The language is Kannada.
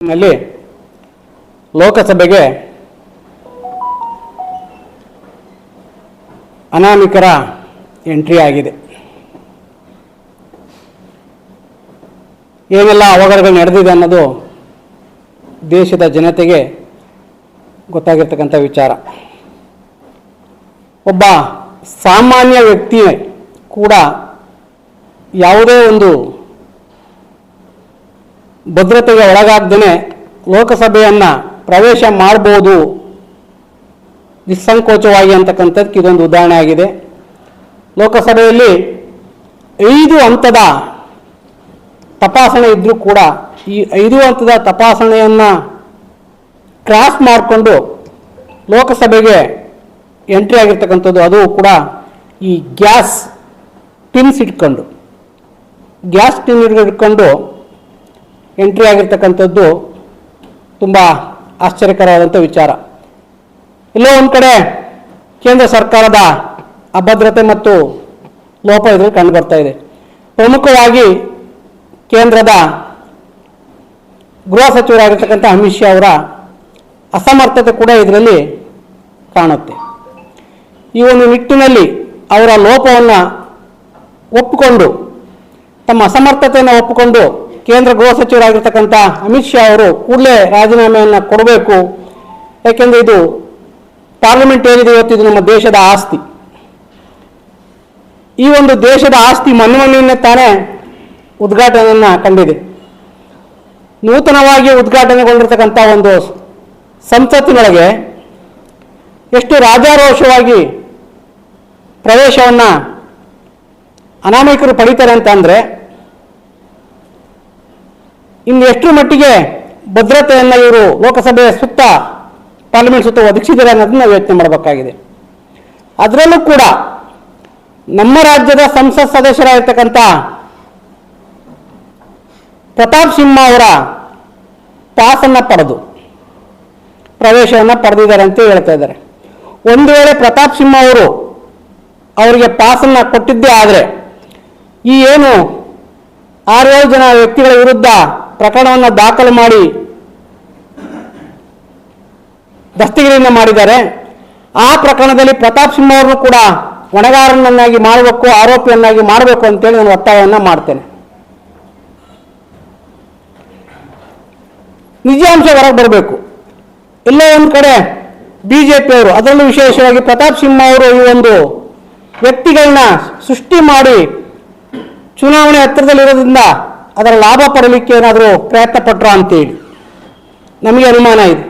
ನಲ್ಲಿ ಲೋಕಸಭೆಗೆ ಅನಾಮಿಕರ ಎಂಟ್ರಿ ಆಗಿದೆ. ಏನೆಲ್ಲ ಅವಘಡಗಳು ನಡೆದಿದೆ ಅನ್ನೋದು ದೇಶದ ಜನತೆಗೆ ಗೊತ್ತಾಗಿರ್ತಕ್ಕಂಥ ವಿಚಾರ. ಒಬ್ಬ ಸಾಮಾನ್ಯ ವ್ಯಕ್ತಿ ಕೂಡ ಯಾವುದೇ ಒಂದು ಭದ್ರತೆಗೆ ಒಳಗಾಗದೇ ಲೋಕಸಭೆಯನ್ನು ಪ್ರವೇಶ ಮಾಡಬಹುದು ನಿಸ್ಸಂಕೋಚವಾಗಿ ಅಂತಕ್ಕಂಥದ್ದಕ್ಕೆ ಇದೊಂದು ಉದಾಹರಣೆ ಆಗಿದೆ. ಲೋಕಸಭೆಯಲ್ಲಿ 5 ಹಂತದ ತಪಾಸಣೆ ಇದ್ದರೂ ಕೂಡ ಈ 5 ಹಂತದ ತಪಾಸಣೆಯನ್ನು ಕ್ರಾಸ್ ಮಾಡಿಕೊಂಡು ಲೋಕಸಭೆಗೆ ಎಂಟ್ರಿ ಆಗಿರ್ತಕ್ಕಂಥದ್ದು, ಅದು ಕೂಡ ಈ ಗ್ಯಾಸ್ ಟಿನ್ಸ್ ಇಟ್ಕೊಂಡು ಎಂಟ್ರಿ ಆಗಿರ್ತಕ್ಕಂಥದ್ದು ತುಂಬ ಆಶ್ಚರ್ಯಕರವಾದಂಥ ವಿಚಾರ. ಎಲ್ಲೋ ಒಂದು ಕಡೆ ಕೇಂದ್ರ ಸರ್ಕಾರದ ಅಭದ್ರತೆ ಮತ್ತು ಲೋಪ ಇದರಲ್ಲಿ ಕಂಡುಬರ್ತಾ ಇದೆ. ಪ್ರಮುಖವಾಗಿ ಕೇಂದ್ರದ ಗೃಹ ಸಚಿವರಾಗಿರ್ತಕ್ಕಂಥ ಅಮಿತ್ ಶಾ ಅವರ ಅಸಮರ್ಥತೆ ಕೂಡ ಇದರಲ್ಲಿ ಕಾಣುತ್ತೆ. ಈ ಒಂದು ನಿಟ್ಟಿನಲ್ಲಿ ಅವರ ಲೋಪವನ್ನು ಒಪ್ಪಿಕೊಂಡು, ತಮ್ಮ ಅಸಮರ್ಥತೆಯನ್ನು ಒಪ್ಪಿಕೊಂಡು ಕೇಂದ್ರ ಗೃಹ ಸಚಿವರಾಗಿರ್ತಕ್ಕಂಥ ಅಮಿತ್ ಶಾ ಅವರು ಕೂಡಲೇ ರಾಜೀನಾಮೆಯನ್ನು ಕೊಡಬೇಕು. ಯಾಕೆಂದರೆ ಇದು ಪಾರ್ಲಿಮೆಂಟ್ ಏನಿದೆ ಇವತ್ತು, ಇದು ನಮ್ಮ ದೇಶದ ಆಸ್ತಿ. ಈ ಒಂದು ದೇಶದ ಆಸ್ತಿ ಮೊನ್ನೆ ತಾನೇ ಉದ್ಘಾಟನೆಯನ್ನು ಕಂಡಿದೆ. ನೂತನವಾಗಿ ಉದ್ಘಾಟನೆಗೊಂಡಿರ್ತಕ್ಕಂಥ ಒಂದು ಸಂಸತ್ತಿನೊಳಗೆ ಎಷ್ಟು ರಾಜಾರೋಷವಾಗಿ ಪ್ರವೇಶವನ್ನು ಅನಾಮಿಕರು ಪಡಿತಾರೆ ಅಂತಂದರೆ, ಇನ್ನು ಎಷ್ಟು ಮಟ್ಟಿಗೆ ಭದ್ರತೆಯನ್ನು ಇವರು ಲೋಕಸಭೆಯ ಸುತ್ತ, ಪಾರ್ಲಿಮೆಂಟ್ ಸುತ್ತ ಒದಗಿಸಿದ್ದಾರೆ ಅನ್ನೋದನ್ನ ನಾವು ಯೋಚನೆ ಮಾಡಬೇಕಾಗಿದೆ. ಅದರಲ್ಲೂ ಕೂಡ ನಮ್ಮ ರಾಜ್ಯದ ಸಂಸತ್ ಸದಸ್ಯರಾಗಿರ್ತಕ್ಕಂಥ ಪ್ರತಾಪ್ ಸಿಂಹ ಅವರ ಪಾಸನ್ನು ಪಡೆದು ಪ್ರವೇಶವನ್ನು ಪಡೆದಿದ್ದಾರೆ ಅಂತ ಹೇಳ್ತಾ ಇದ್ದಾರೆ. ಒಂದು ವೇಳೆ ಪ್ರತಾಪ್ ಸಿಂಹ ಅವರು ಅವರಿಗೆ ಪಾಸನ್ನು ಕೊಟ್ಟಿದ್ದೇ ಆದರೆ, ಈ ಏನು 6-7 ಜನ ವ್ಯಕ್ತಿಗಳ ವಿರುದ್ಧ ಪ್ರಕರಣವನ್ನು ದಾಖಲು ಮಾಡಿ ದಸ್ತಗಿರಿಯನ್ನು ಮಾಡಿದ್ದಾರೆ, ಆ ಪ್ರಕರಣದಲ್ಲಿ ಪ್ರತಾಪ್ ಸಿಂಹ ಅವರನ್ನು ಕೂಡ ಹೊಣೆಗಾರನನ್ನಾಗಿ ಮಾಡಬೇಕು, ಆರೋಪಿಯನ್ನಾಗಿ ಮಾಡಬೇಕು ಅಂತೇಳಿ ನಾನು ಒತ್ತಾಯವನ್ನು ಮಾಡ್ತೇನೆ. ನಿಜಾಂಶ ಹೊರಗೆ ಬರಬೇಕು. ಎಲ್ಲೋ ಒಂದು ಕಡೆ ಬಿಜೆಪಿಯವರು, ಅದರಲ್ಲೂ ವಿಶೇಷವಾಗಿ ಪ್ರತಾಪ್ ಸಿಂಹ ಅವರು ಈ ಒಂದು ವ್ಯಕ್ತಿಗಳನ್ನ ಸೃಷ್ಟಿ ಮಾಡಿ ಚುನಾವಣೆ ಹತ್ತಿರದಲ್ಲಿರೋದ್ರಿಂದ ಅದರ ಲಾಭ ಪಡಲಿಕ್ಕೆ ಏನಾದರೂ ಪ್ರಯತ್ನ ಪಟ್ಟರು ಅಂತೇಳಿ ನಮಗೆ ಅನುಮಾನ ಇದೆ.